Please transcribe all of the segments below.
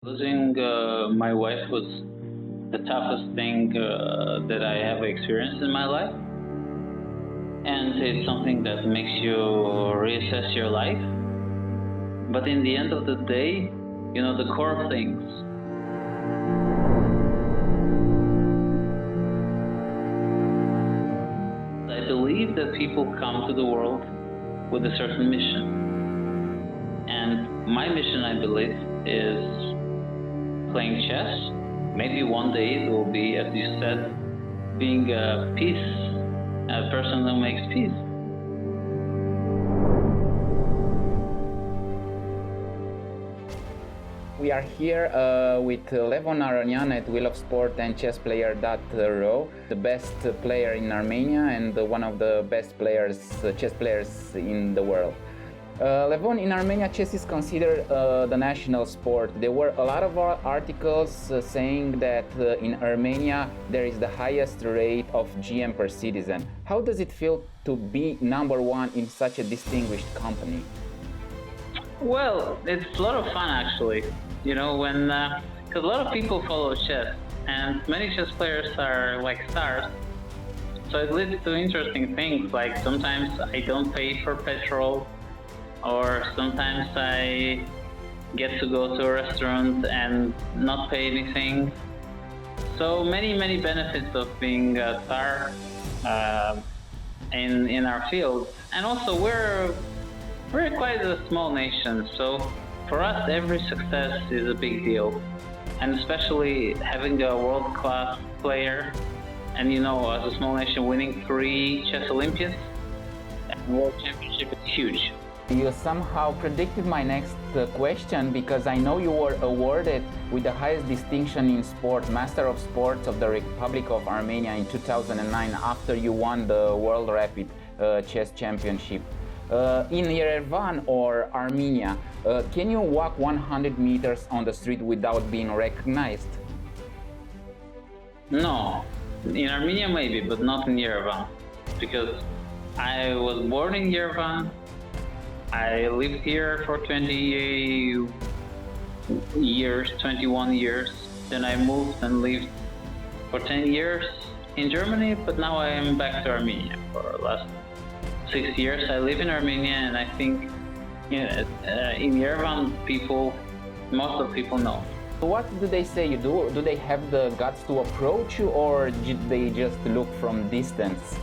Losing my wife was the toughest thing that I have experienced in my life. And it's something that makes you reassess your life. But in the end of the day, the core things. I believe that people come to the world with a certain mission. And my mission, I believe, is playing chess. Maybe one day it will be, as you said, being a person who makes peace. We are here with Levon Aronian at Wheel of Sport and chess player .ro, the best player in Armenia and one of the best chess players in the world. Levon, in Armenia, chess is considered the national sport. There were a lot of articles saying that in Armenia there is the highest rate of GM per citizen. How does it feel to be number one in such a distinguished company? Well, it's a lot of fun actually. Because a lot of people follow chess, and many chess players are like stars. So it leads to interesting things, like sometimes I don't pay for petrol, or sometimes I get to go to a restaurant and not pay anything. So many benefits of being a star in our field. And also we're quite a small nation, so for us every success is a big deal. And especially having a world-class player, and as a small nation winning 3 chess Olympiads and World Championship is huge. You somehow predicted my next question, because I know you were awarded with the highest distinction in sport, Master of Sports of the Republic of Armenia in 2009 after you won the World Rapid Chess Championship. In Yerevan or Armenia, can you walk 100 meters on the street without being recognized? No. In Armenia maybe, but not in Yerevan, because I was born in Yerevan. I lived here for 21 years. Then I moved and lived for 10 years in Germany, but now I am back to Armenia for the last 6 years. I live in Armenia, and I think in Yerevan most of the people know. What do they say you do? Do they have the guts to approach you, or did they just look from distance?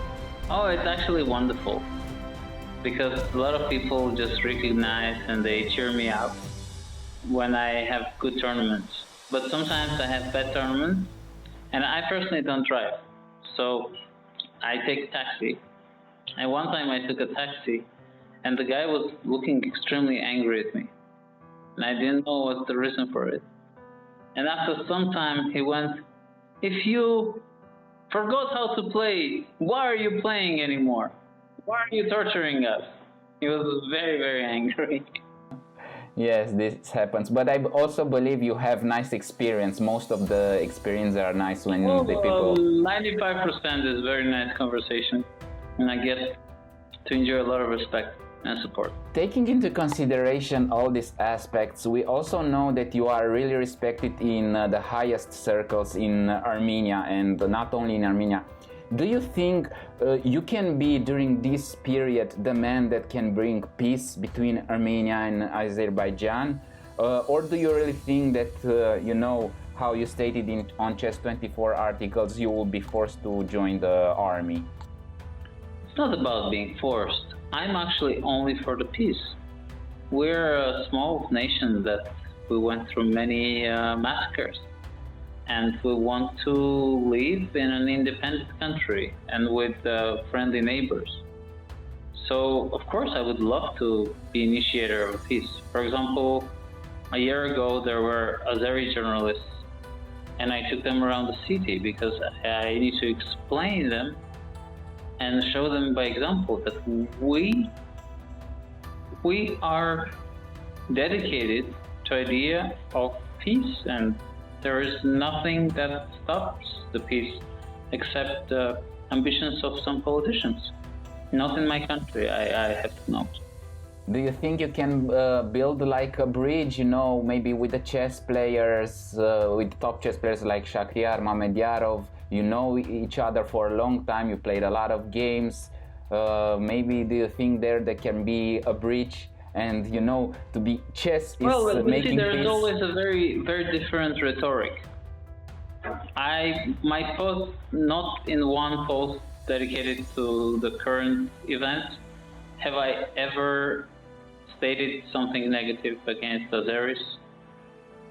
Oh, it's actually wonderful, because a lot of people just recognize and they cheer me up when I have good tournaments. But sometimes I have bad tournaments, and I personally don't drive, so I take a taxi. And one time I took a taxi, and the guy was looking extremely angry at me, and I didn't know what's the reason for it. And after some time he went, "If you forgot how to play, why are you playing anymore? Why are you torturing us?" He was very angry. Yes, this happens, but I also believe you have nice experience. Most of the experience are nice when the people... 95% is very nice conversation, and I get to enjoy a lot of respect and support. Taking into consideration all these aspects, we also know that you are really respected in the highest circles in Armenia, and not only in Armenia. Do you think you can be, during this period, the man that can bring peace between Armenia and Azerbaijan? Or do you really think that, how you stated on Chess24 articles, you will be forced to join the army? It's not about being forced. I'm actually only for the peace. We're a small nation that we went through many massacres. And we want to live in an independent country and with friendly neighbors. So, of course, I would love to be initiator of peace. For example, a year ago there were Azeri journalists, and I took them around the city because I need to explain them and show them by example that we are dedicated to the idea of peace, and there is nothing that stops the peace except the ambitions of some politicians. Not in my country, I have to note. Do you think you can build like a bridge, maybe with the chess players, with top chess players like Shakhriyar, Mamediyarov? You know each other for a long time, you played a lot of games. Maybe do you think there can be a bridge? And to be chess is making there's peace. Always a very, very different rhetoric. My post, not in one post dedicated to the current event, have I ever stated something negative against Azeris?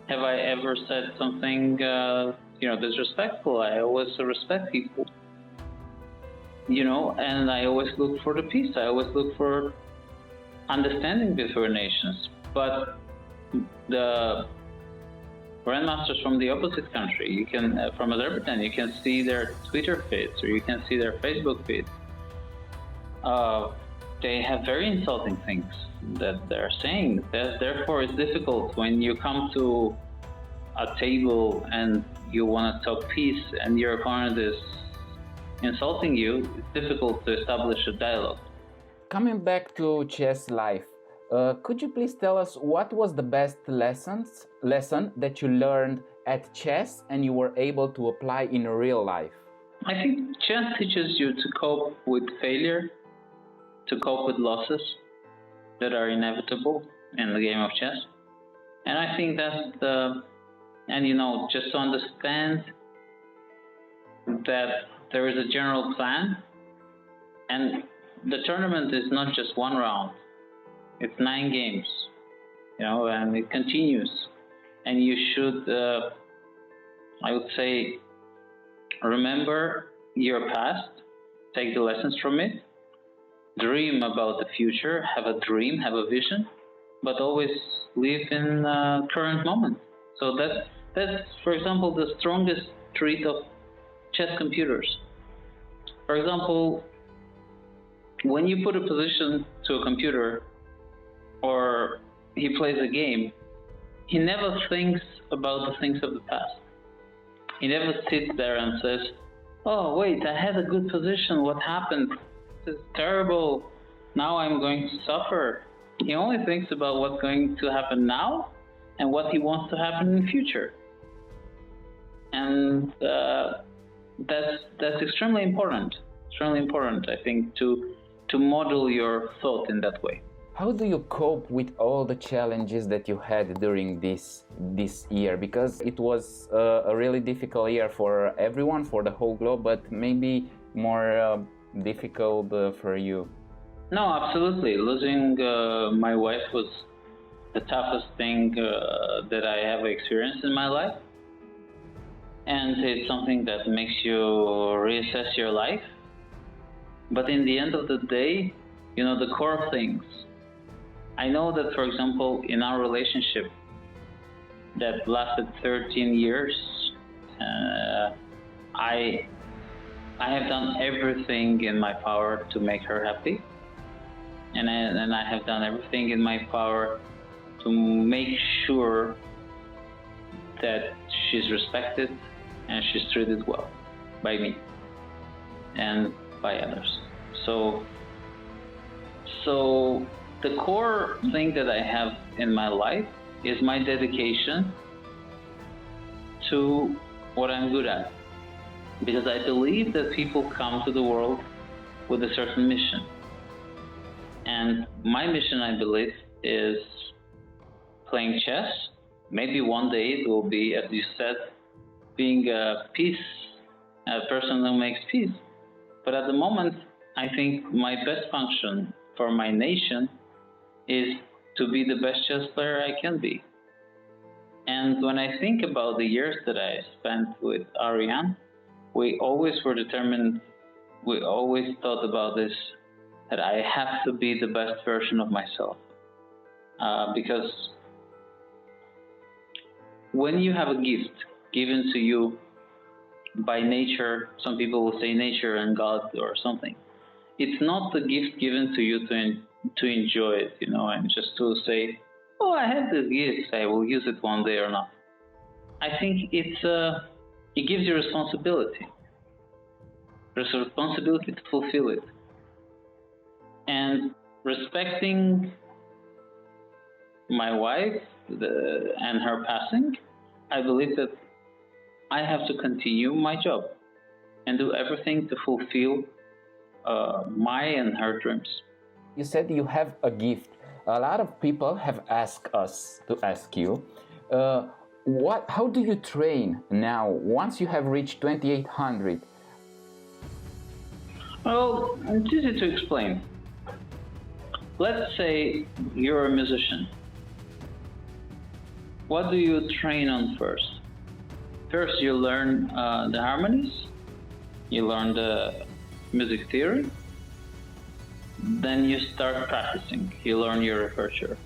Have I ever said something, disrespectful? I always respect people, and I always look for the peace. I always look for understanding between nations. But the grandmasters from the opposite country, from Azerbaijan, you can see their Twitter feeds or you can see their Facebook feeds. They have very insulting things that they're saying. Therefore, it's difficult when you come to a table and you want to talk peace and your opponent is insulting you. It's difficult to establish a dialogue. Coming back to chess life, could you please tell us what was the best lesson that you learned at chess and you were able to apply in real life? I think chess teaches you to cope with failure, to cope with losses that are inevitable in the game of chess. And I think that's just to understand that there is a general plan, and the tournament is not just one round, it's 9 games, and it continues. And you should, I would say, remember your past, take the lessons from it, dream about the future, have a dream, have a vision, but always live in the current moment. So that's, for example, the strongest trait of chess computers. For example, when you put a position to a computer or he plays a game, he never thinks about the things of the past. He never sits there and says, oh, wait, I had a good position, what happened? This is terrible, now I'm going to suffer. He only thinks about what's going to happen now and what he wants to happen in the future. And that's extremely important. Extremely important, I think, to model your thought in that way. How do you cope with all the challenges that you had during this year? Because it was a really difficult year for everyone, for the whole globe, but maybe more difficult for you. No, absolutely. Losing my wife was the toughest thing that I have experienced in my life. And it's something that makes you reassess your life. But in the end of the day, the core of things. I know that, for example, in our relationship that lasted 13 years, I have done everything in my power to make her happy. And I have done everything in my power to make sure that she's respected and she's treated well by me and by others. So the core thing that I have in my life is my dedication to what I'm good at. Because I believe that people come to the world with a certain mission. And my mission, I believe, is playing chess. Maybe one day it will be, as you said, being a person who makes peace. But at the moment, I think my best function for my nation is to be the best chess player I can be. And when I think about the years that I spent with Ariane, we always were determined, we always thought about this, that I have to be the best version of myself. Because when you have a gift given to you by nature, some people will say nature and God or something, it's not the gift given to you to enjoy it, and just to say, oh, I have this gift, I will use it one day or not. I think it gives you responsibility. There's a responsibility to fulfill it. And respecting my wife and her passing, I believe that I have to continue my job and do everything to fulfill my and her dreams. You said you have a gift. A lot of people have asked us to ask you, how do you train now once you have reached 2800? Well, it's easy to explain. Let's say you're a musician. What do you train on first? First, you learn the harmonies, you learn the music theory, then you start practicing, you learn your repertoire.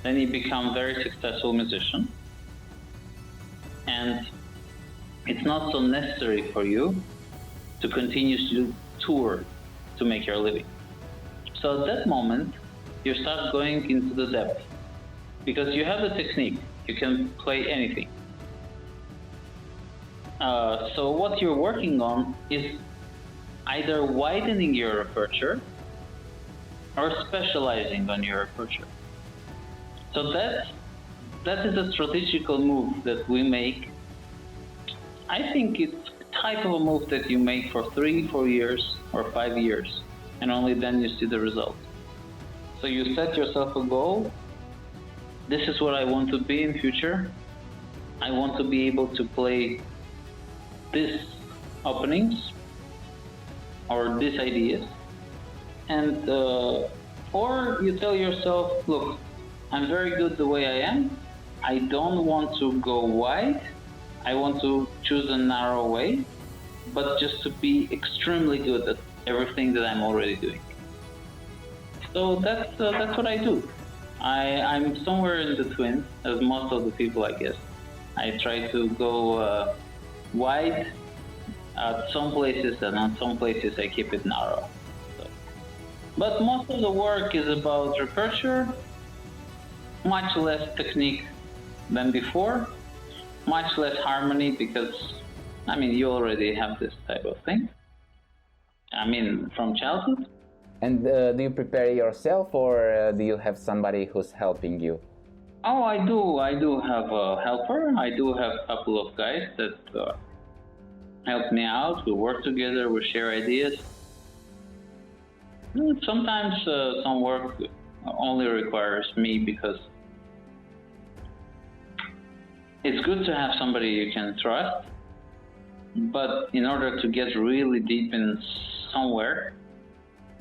Then you become a very successful musician, and it's not so necessary for you to continue to tour to make your living. So at that moment, you start going into the depth, because you have the technique, you can play anything. So what you're working on is either widening your repertoire or specializing on your repertoire. So that is a strategical move that we make. I think it's a type of a move that you make for 3, 4 years or 5 years, and only then you see the result. So you set yourself a goal. This is what I want to be in future. I want to be able to play these openings or these ideas, and or you tell yourself, look, I'm very good the way I am. I don't want to go wide. I want to choose a narrow way, but just to be extremely good at everything that I'm already doing. So that's what I do. I'm somewhere in between, as most of the people, I guess. I try to go wide at some places, and on some places I keep it narrow. So. But most of the work is about repertoire, much less technique than before, much less harmony, because, I mean, you already have this type of thing. I mean, from childhood. And do you prepare yourself, or do you have somebody who's helping you? Oh, I do have a helper. I do have a couple of guys that help me out. We work together, we share ideas. Sometimes some work only requires me, because it's good to have somebody you can trust, but in order to get really deep in somewhere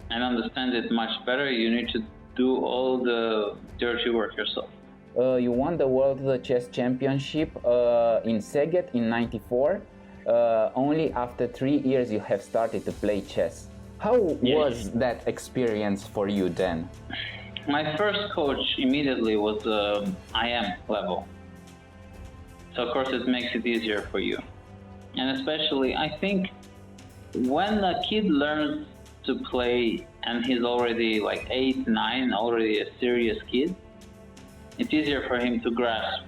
and understand it much better, you need to do all the dirty work yourself. You won the World Chess Championship in Szeged in '94. Only after 3 years you have started to play chess. How was that experience for you then? My first coach immediately was IM level. So of course it makes it easier for you. And especially, I think, when a kid learns to play and he's already like 8, 9, already a serious kid, it's easier for him to grasp,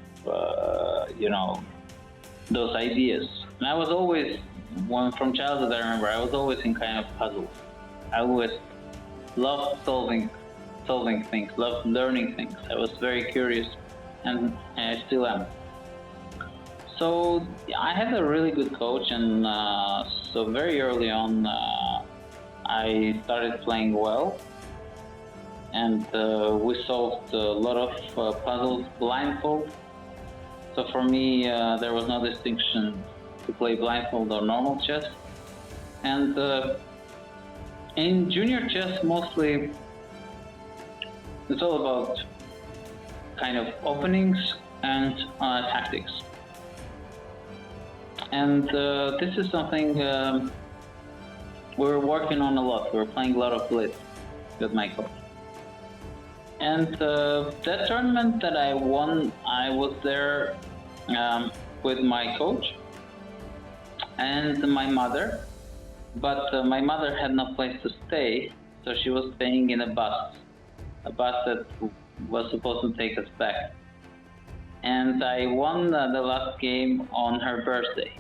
those ideas. And I was always, from childhood I remember, I was always in kind of puzzles. I always loved solving things, loved learning things. I was very curious, and I still am. So I had a really good coach, and so very early on I started playing well, and we solved a lot of puzzles blindfold. So for me, there was no distinction to play blindfold or normal chess. And in junior chess, mostly it's all about kind of openings and tactics. And this is something we're working on a lot. We're playing a lot of blitz with my coach. And that tournament that I won, I was there with my coach and my mother. But my mother had no place to stay, so she was staying in a bus that was supposed to take us back. And I won the last game on her birthday.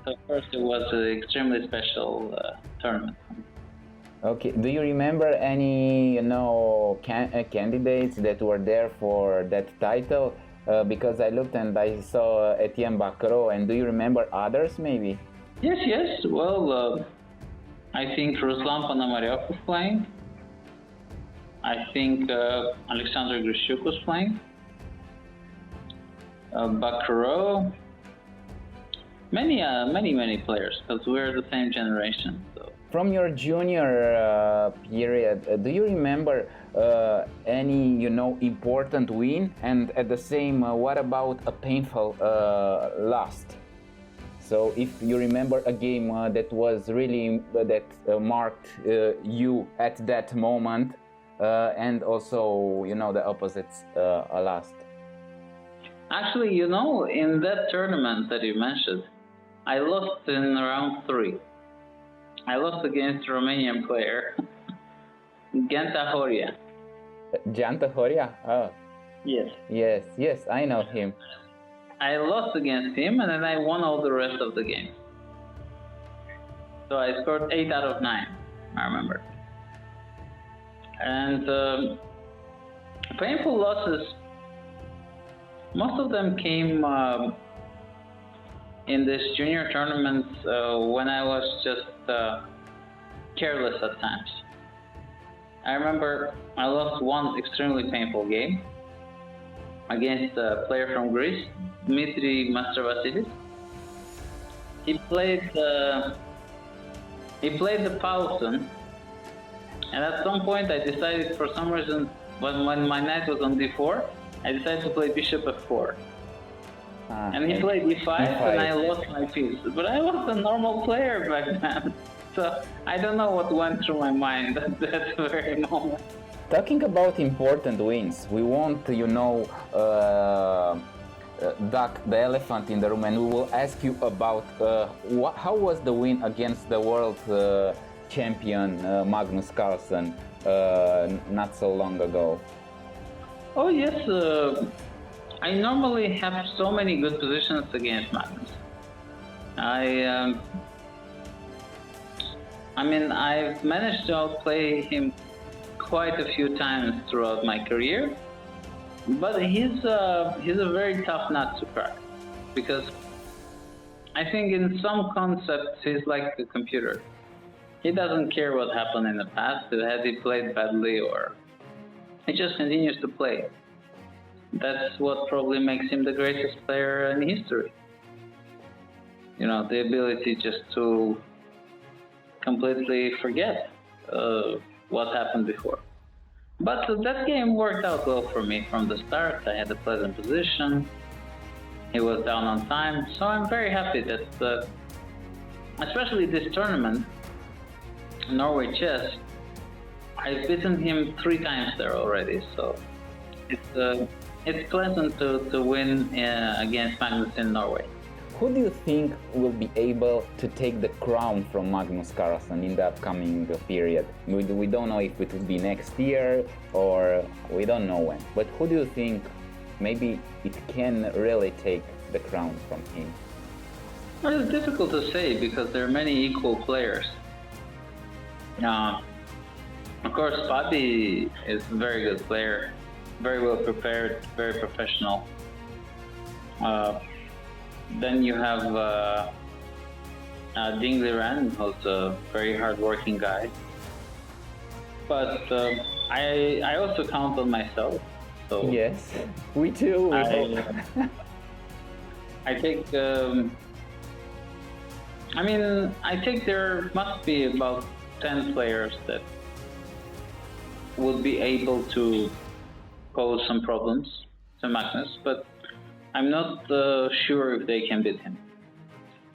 So of course it was an extremely special tournament. Okay. Do you remember any, candidates that were there for that title? Because I looked and I saw Etienne Bacro, and do you remember others maybe? Yes. Well, I think Ruslan Ponomaryov was playing. I think Alexander Grishuk was playing. Bacro. Many players, because we're the same generation. So. From your junior period, do you remember any, important win? And at the same, what about a painful loss? So if you remember a game that was really, that marked you at that moment, and also, the opposites lost. Actually, in that tournament that you mentioned, I lost in round 3. I lost against a Romanian player, Ganta Horia. Ganta Horia? Oh. Yes. Yes, I know him. I lost against him, and then I won all the rest of the game. So I scored 8 out of 9, I remember. And painful losses, most of them came in this junior tournaments when I was just careless at times. I remember I lost one extremely painful game against a player from Greece, Dmitry Mastervasilis. He played the Paulson, and at some point I decided, for some reason, when my knight was on d4, I decided to play bishop f4. And he played e5, and I lost my piece. But I was a normal player back then, so I don't know what went through my mind at that very moment. Talking about important wins, we won't, duck the elephant in the room, and we will ask you about how was the win against the world champion Magnus Carlsen not so long ago. Oh yes, I normally have so many good positions against Magnus. I've managed to outplay him quite a few times throughout my career, but he's a very tough nut to crack, because I think in some concepts he's like a computer. He doesn't care what happened in the past, had he played badly, or he just continues to play. That's what probably makes him the greatest player in history. The ability just to completely forget what happened before. But that game worked out well for me from the start. I had a pleasant position. He was down on time, so I'm very happy that, especially this tournament, Norway Chess, I've beaten him 3 times there already, so it's pleasant to win against Magnus in Norway. Who do you think will be able to take the crown from Magnus Carlsen in the upcoming period? We don't know if it will be next year, or we don't know when. But who do you think maybe it can really take the crown from him? Well, it's difficult to say, because there are many equal players. Of course, Bobby is a very good player, very well prepared, very professional. Then you have Ding Liren, who's a very hard-working guy. But I also count on myself. So yes, we too. I think. I think there must be about 10 players that would be able to pose some problems to Magnus, but I'm not sure if they can beat him.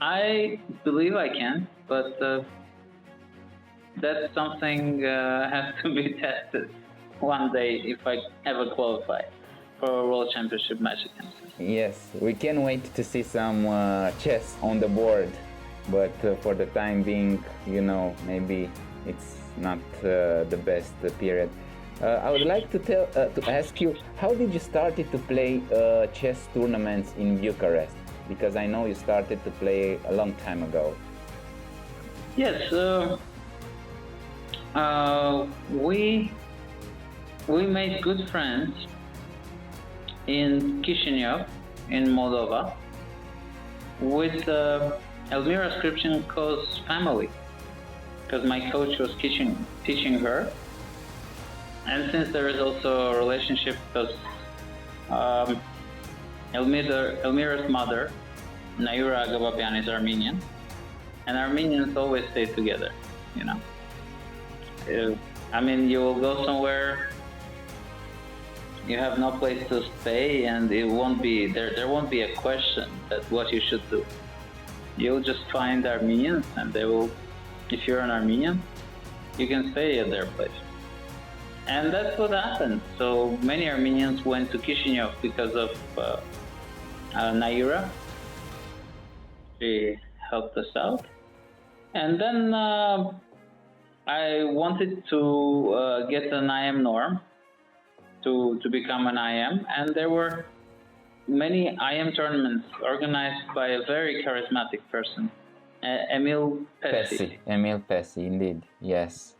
I believe I can, but that's something has to be tested one day if I ever qualify for a World Championship match against him. Yes, we can wait to see some chess on the board, but for the time being, maybe it's not the best period. I would like to ask you, how did you started to play chess tournaments in Bucharest? Because I know you started to play a long time ago. Yes, We made good friends in Chisinau, in Moldova, with Elmira Skripchenko's family, because my coach was teaching her. And since there is also a relationship, because Elmira's mother, Nayura Agababian, is Armenian, and Armenians always stay together, you know. I mean, you will go somewhere, you have no place to stay, and it won't be there won't be a question that what you should do. You'll just find Armenians, and they will, if you're an Armenian, you can stay at their place. And that's what happened. So many Armenians went to Chisinau because of Nayura. She helped us out. And then I wanted to get an IM norm to become an IM. And there were many IM tournaments organized by a very charismatic person, Emil Pessi. Emil Pessi, indeed, yes.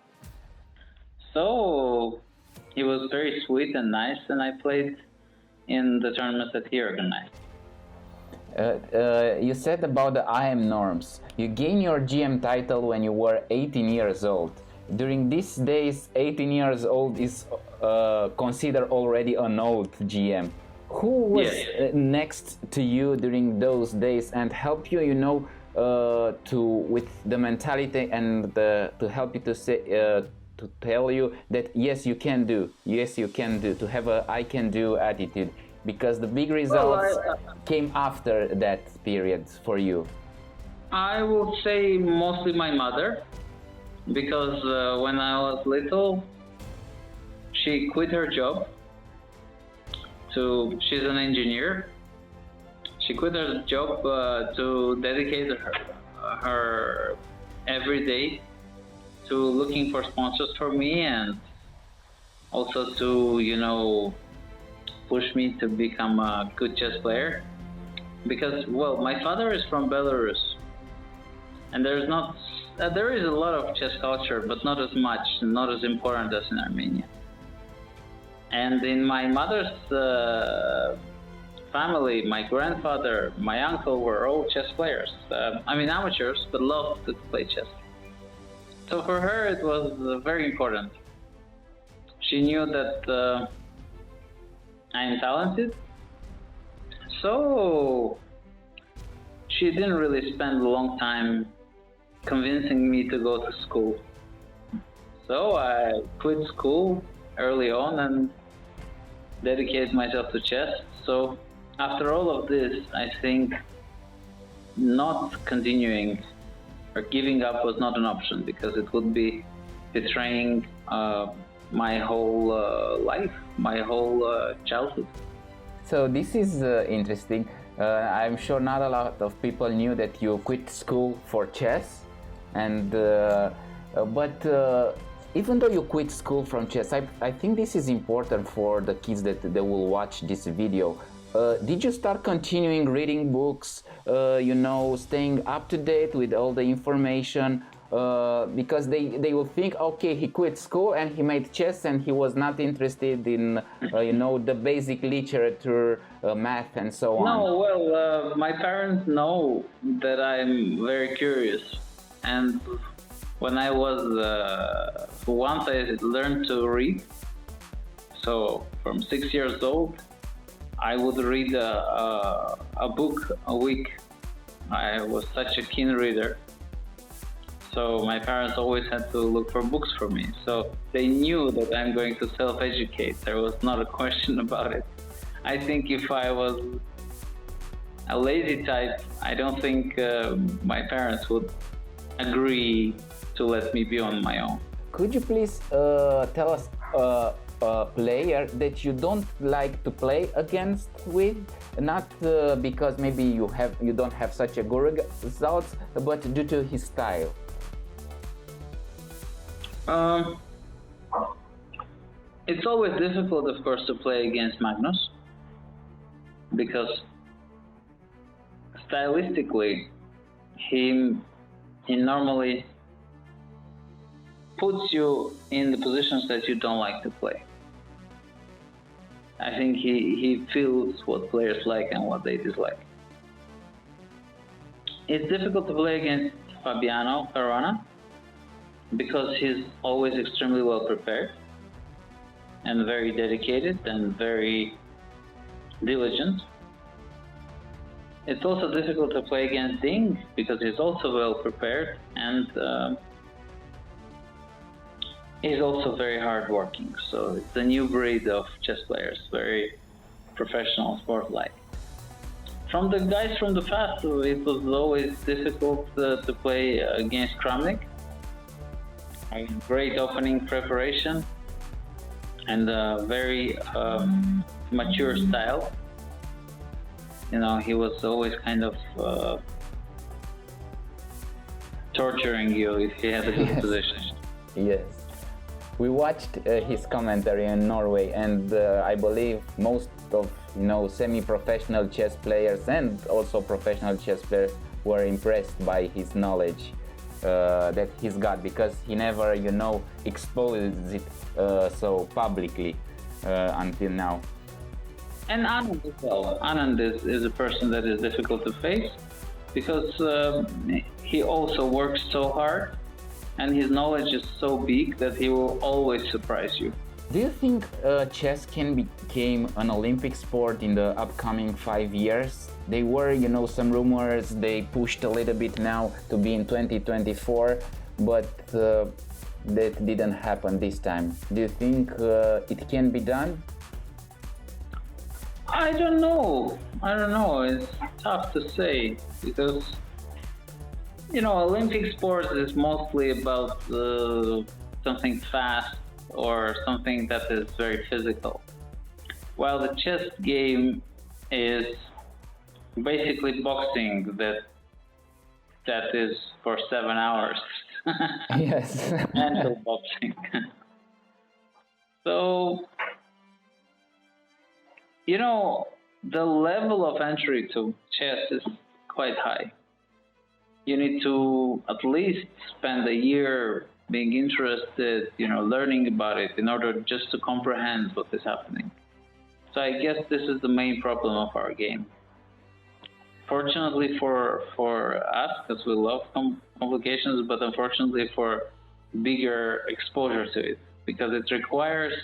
So he was very sweet and nice, and I played in the tournaments that he organized. You said about the IM norms. You gained your GM title when you were 18 years old. During these days, 18 years old is considered already an old GM. Who was next to you during those days and help you, with the mentality and to help you to say, to tell you that yes you can do, to have a I can do attitude, because the big results came after that period for you? I will say mostly my mother, because when I was little, she quit her job. She's an engineer. She quit her job to dedicate her every day to looking for sponsors for me, and also to push me to become a good chess player, because my father is from Belarus, and there is a lot of chess culture, but not as much, not as important as in Armenia. And in my mother's family, my grandfather, my uncle were all chess players. Amateurs, but loved to play chess. So for her, it was very important. She knew that I am talented. So she didn't really spend a long time convincing me to go to school. So I quit school early on and dedicated myself to chess. So after all of this, I think not continuing or giving up was not an option, because it would be betraying my whole life, my whole childhood. So this is interesting. I'm sure not a lot of people knew that you quit school for chess, and but even though you quit school from chess, I think this is important for the kids that they will watch this video. Did you start continuing reading books, staying up to date with all the information? Because they will think, okay, he quit school and he made chess and he was not interested in, the basic literature, math and so on. No, my parents know that I'm very curious. And when I was, once I learned to read, so from 6 years old, I would read a book a week. I was such a keen reader. So my parents always had to look for books for me. So they knew that I'm going to self-educate. There was not a question about it. I think if I was a lazy type, I don't think my parents would agree to let me be on my own. Could you please tell us a player that you don't like to play against with, not because maybe you don't have such a good results, but due to his style? It's always difficult, of course, to play against Magnus, because stylistically he normally puts you in the positions that you don't like to play. I think he feels what players like and what they dislike. It's difficult to play against Fabiano Caruana because he's always extremely well prepared and very dedicated and very diligent. It's also difficult to play against Ding because he's also well prepared and he's also very hardworking. So it's a new breed of chess players, very professional, sport-like. From the guys from the past, it was always difficult to play against Kramnik. Great opening preparation and a very mature style. You know, he was always kind of torturing you if he had a good position. Yes. We watched his commentary in Norway, and I believe most of semi-professional chess players and also professional chess players were impressed by his knowledge that he's got, because he never exposed it so publicly until now. And Anand as well. Anand is a person that is difficult to face because he also works so hard and his knowledge is so big that he will always surprise you. Do you think chess can become an Olympic sport in the upcoming 5 years? They were, some rumors, they pushed a little bit now to be in 2024, but that didn't happen this time. Do you think it can be done? I don't know. It's tough to say because, Olympic sports is mostly about something fast or something that is very physical, while the chess game is basically boxing that is for 7 hours. Yes. Mental boxing. So, the level of entry to chess is quite high. You need to at least spend a year being interested, learning about it in order just to comprehend what is happening. So I guess this is the main problem of our game. Fortunately for us, because we love complications, but unfortunately for bigger exposure to it, because it requires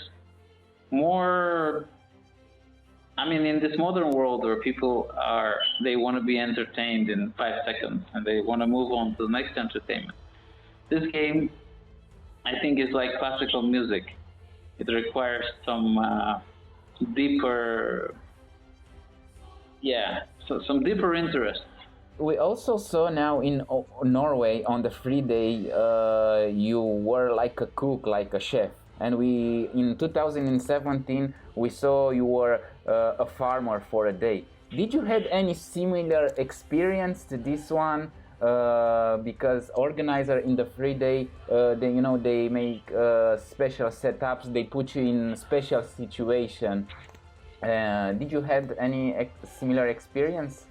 more. In this modern world where people they want to be entertained in 5 seconds and they want to move on to the next entertainment. This game, I think, is like classical music. It requires some deeper interest. We also saw now in Norway on the free day, you were like a cook, like a chef. And in 2017, we saw you were a farmer for a day. Did you have any similar experience to this one? Because organizer in the free day, they make special setups. They put you in special situation. Did you have any similar experience?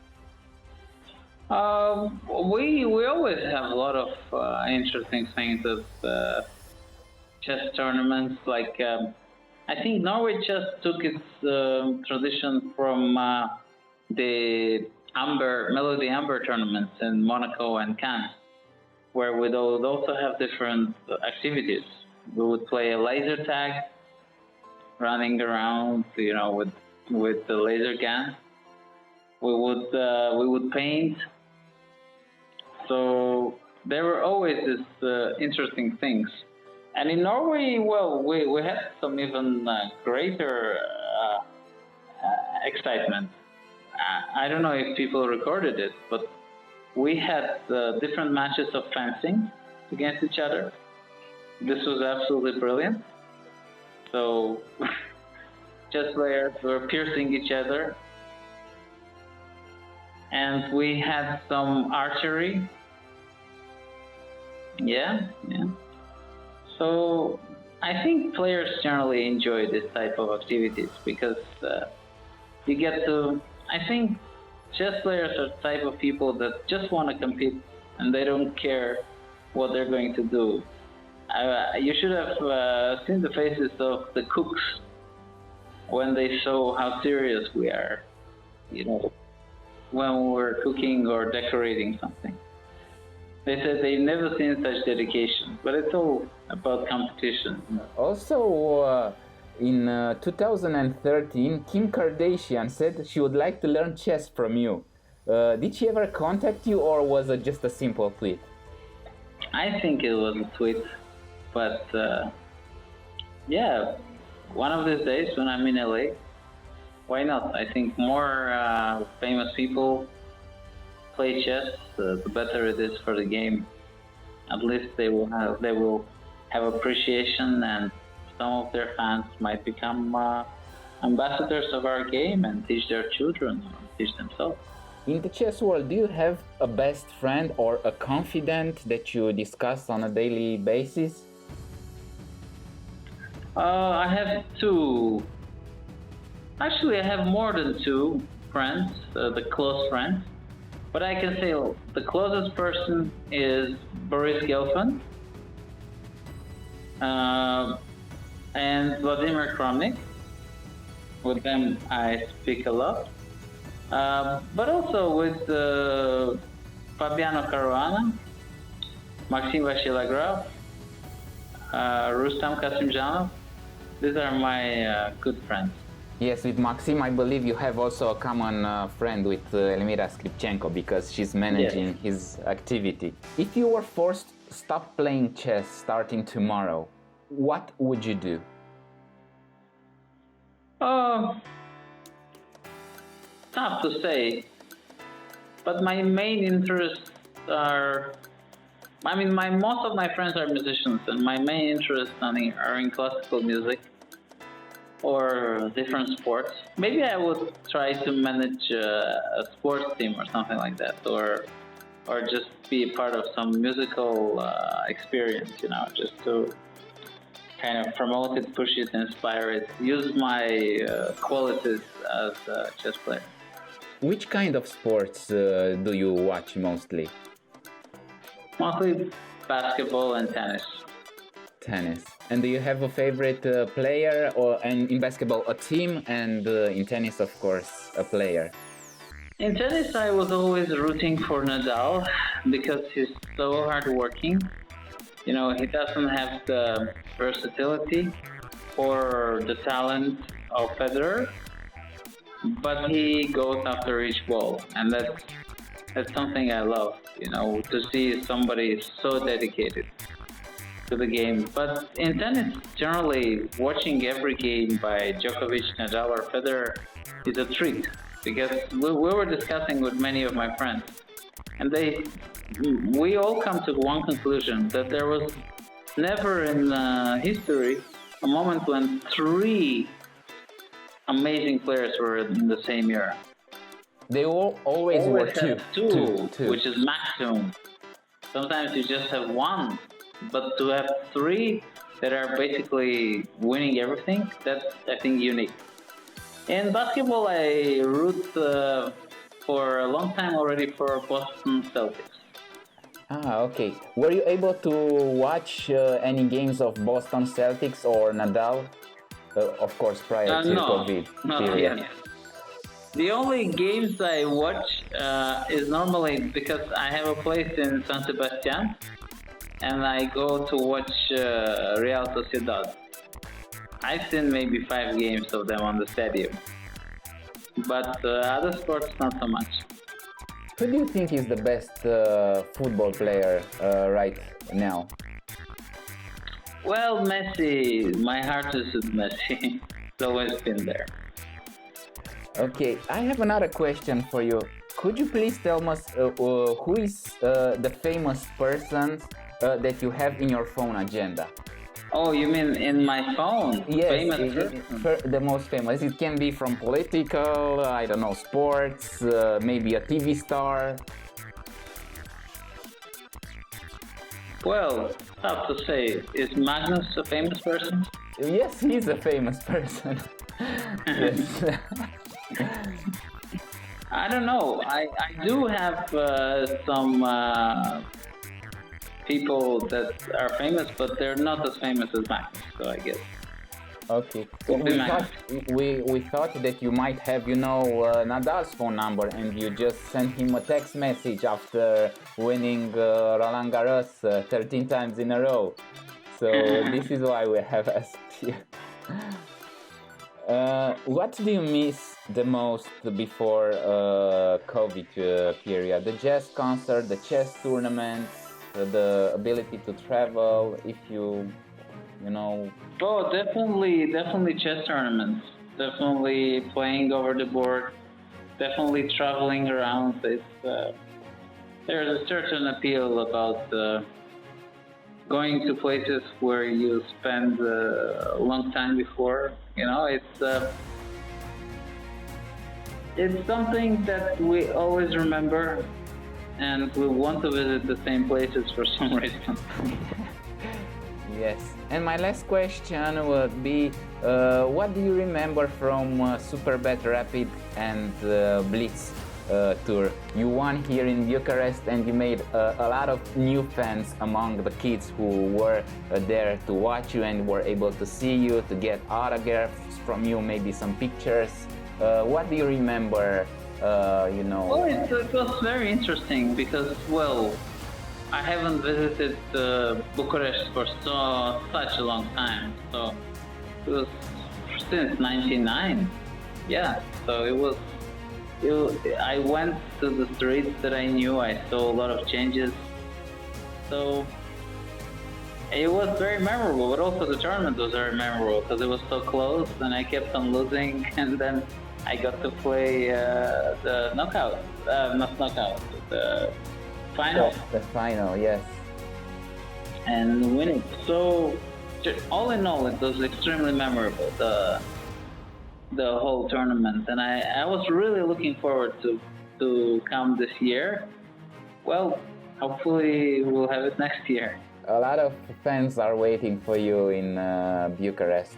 We always have a lot of interesting things at chess tournaments. Like I think Norway chess took its tradition from the Melody Amber tournaments in Monaco and Cannes, where we would also have different activities. We would play a laser tag, running around, with the laser gun. We would paint. So there were always these interesting things. And in Norway, we had some even greater excitement. I don't know if people recorded it, but we had different matches of fencing against each other. This was absolutely brilliant. So chess players were piercing each other. And we had some archery. Yeah. So I think players generally enjoy this type of activities because you get to. I think chess players are the type of people that just want to compete and they don't care what they're going to do You should have seen the faces of the cooks when they saw how serious we are, when we're cooking or decorating something. They said they've never seen such dedication, but it's all about competition. Also, in 2013, Kim Kardashian said she would like to learn chess from you. Did she ever contact you, or was it just a simple tweet? I think it was a tweet, but yeah, one of these days when I'm in LA, why not? I think more famous people play chess, the better it is for the game. At least they will have appreciation, and some of their fans might become ambassadors of our game and teach their children or teach themselves. In the chess world, do you have a best friend or a confidant that you discuss on a daily basis? I have two. Actually, I have more than two friends, the close friends. But I can say the closest person is Boris Gelfand and Vladimir Kramnik. With them, I speak a lot. But also with Fabiano Caruana, Maxim Vasilograf, Rustam Kasimjanov. These are my good friends. Yes, with Maxim, I believe you have also a common friend with Elmira Skripchenko, because she's managing his activity. If you were forced to stop playing chess starting tomorrow, what would you do? Tough to say, but my main interests are, most of my friends are musicians, and my main interests are in classical music or different sports. Maybe I would try to manage a sports team or something like that, or just be a part of some musical experience, just to kind of promote it, push it, inspire it, use my qualities as a chess player. Which kind of sports do you watch mostly? Mostly basketball and tennis. Tennis. And do you have a favorite player, and in basketball a team, and in tennis, of course, a player? In tennis, I was always rooting for Nadal because he's so hardworking. He doesn't have the versatility or the talent of Federer, but he goes after each ball, and that's something I love. To see somebody so dedicated to the game. But in tennis, generally, watching every game by Djokovic, Nadal, or Federer is a treat, because we were discussing with many of my friends, and we all come to one conclusion, that there was never in history a moment when three amazing players were in the same era. They always were two, which is maximum. Sometimes you just have one, but to have three that are basically winning everything, that's, I think, unique. In basketball, I root for a long time already for Boston Celtics. Okay. Were you able to watch any games of Boston Celtics or Nadal? Of course, prior to COVID period. Yet. The only games I watch is normally because I have a place in San Sebastian, and I go to watch Real Sociedad. I've seen maybe 5 games of them on the stadium, but other sports not so much. Who do you think is the best football player right now? Well, Messi. My heart is with Messi. It's always been there. Okay, I have another question for you. Could you please tell us who is the famous person that you have in your phone agenda? Oh, you mean in my phone? Yes, famous the most famous. It can be from political, I don't know, sports, maybe a TV star. Well, tough to say. Is Magnus a famous person? Yes, he's a famous person. Yes. I don't know. I do have some people that are famous, but they're not as famous as Magnus, so I guess. Okay, so we thought that you might have, Nadal's phone number, and you just sent him a text message after winning Roland Garros 13 times in a row. So this is why we have asked you. What do you miss the most before COVID period? The jazz concert, the chess tournaments, the ability to travel, if you know. Oh, definitely chess tournaments. Definitely playing over the board. Definitely traveling around. There's a certain appeal about going to places where you spend a long time before. It's something that we always remember, and we want to visit the same places for some reason. Yes, and my last question would be, what do you remember from Superbet Rapid and Blitz tour? You won here in Bucharest, and you made a lot of new fans among the kids who were there to watch you and were able to see you, to get autographs from you, maybe some pictures. What do you remember, Well, it was very interesting because, I haven't visited Bucharest for such a long time. So it was since '99. Yeah, so I went to the streets that I knew. I saw a lot of changes. So it was very memorable, but also the tournament was very memorable because it was so close and I kept on losing, and then I got to play the knockout, the final. The final, yes. And win it. So all in all, it was extremely memorable, the whole tournament, and I was really looking forward to come this year. Well, hopefully we'll have it next year. A lot of fans are waiting for you in Bucharest.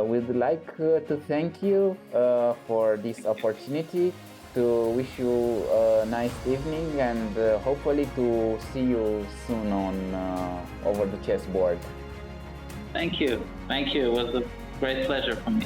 We'd like to thank you for this opportunity, to wish you a nice evening, and hopefully to see you soon on over the chessboard. Thank you. It was a great pleasure for me.